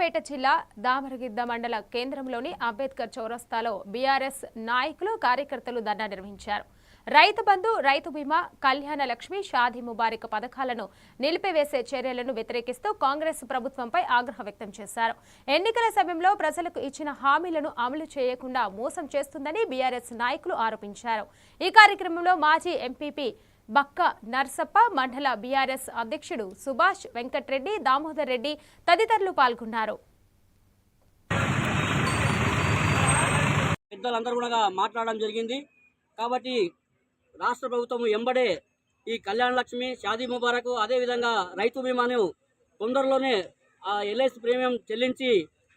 పేట జిల్లా దామరగిద్ద మండల కేంద్రంలోని అంబేద్కర్ చౌరస్తాలో బీఆర్ఎస్ నాయకులు కార్యకర్తలు ధర్నా నిర్వహించారు. రైతు బంధు, రైతు బీమా, కళ్యాణ లక్ష్మి, షాదీ ముబారక్ పథకాలను నిలిపివేసే చర్యలను వ్యతిరేకిస్తూ కాంగ్రెస్ ప్రభుత్వంపై ఆగ్రహం వ్యక్తం చేశారు. ఎన్నికల సమయంలో ప్రజలకు ఇచ్చిన హామీలను అమలు చేయకుండా మోసం చేస్తుందని బీఆర్ఎస్ నాయకులు ఆరోపించారు. ఈ కార్యక్రమంలో మాజీ ఎంపీపీ బక్క నర్సప్ప, మండల బీఆర్ఎస్ అధ్యక్షుడు సుభాష్ వెంకట్రెడ్డి, దామోదర్ రెడ్డి తదితరులు పాల్గొన్నారు. పెద్దలందరూ కూడా మాట్లాడడం జరిగింది. కాబట్టి రాష్ట్ర ప్రభుత్వం ఎంబడే ఈ కళ్యాణ లక్ష్మి, షాదీ ముబారక్, అదేవిధంగా రైతు బీమాను తొందరలోనే ఎల్ఐసి ప్రీమియం చెల్లించి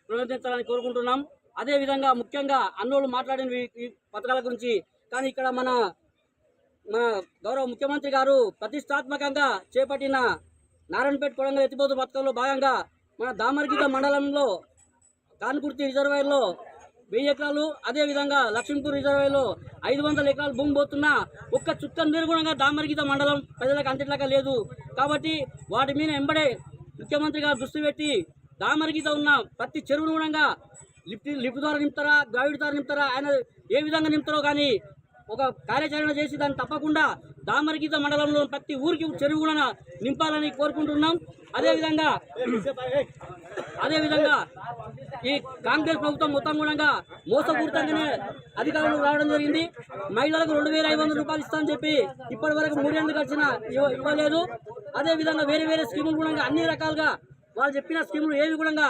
పునరుద్ధరించాలని కోరుకుంటున్నాం. అదేవిధంగా ముఖ్యంగా అన్నోళ్ళు మాట్లాడిన ఈ పథకాల గురించి, కానీ ఇక్కడ మన గౌరవ ముఖ్యమంత్రి గారు ప్రతిష్టాత్మకంగా చేపట్టిన నారాయణపేట కొడంగల్ ఎత్తిపోతు పథకంలో భాగంగా మన దామరగిద్ద మండలంలో కాన్కుర్తి రిజర్వాయర్లో 1000 ఎకరాలు, అదేవిధంగా లక్ష్మీపూర్ రిజర్వాయర్లో 500 ఎకరాలు భూమి పోతున్నా ఒక్క చుక్క నిర్గుణంగా దామరగిద్ద మండలం ప్రజలకు అంతట్లాగా లేదు. కాబట్టి వాటి మీద ఎంబడే ముఖ్యమంత్రి గారు దృష్టి పెట్టి దామరగిద్ద ఉన్న ప్రతి చెరువును కూడా లిఫ్ట్ ద్వారా నింపుతారా, గ్రావిడ్ ద్వారా నింపుతారా, ఆయన ఏ విధంగా నింపుతారో కానీ ఒక కార్యాచరణ చేసి దాన్ని తప్పకుండా దామరగిద్ద మండలంలో ప్రతి ఊరికి చెరువు కూడా నింపాలని కోరుకుంటున్నాం. అదేవిధంగా ఈ కాంగ్రెస్ ప్రభుత్వం మొత్తం కూడా మోసపూరితంగానే అధికారంలో రావడం జరిగింది. మహిళలకు 2500 రూపాయలు ఇస్తామని చెప్పి ఇప్పటి వరకు 3 ఏళ్ళు గడిచినా ఇవ్వలేదు. అదేవిధంగా వేరే స్కీములు కూడా అన్ని రకాలుగా వాళ్ళు చెప్పిన స్కీములు ఏవి కూడా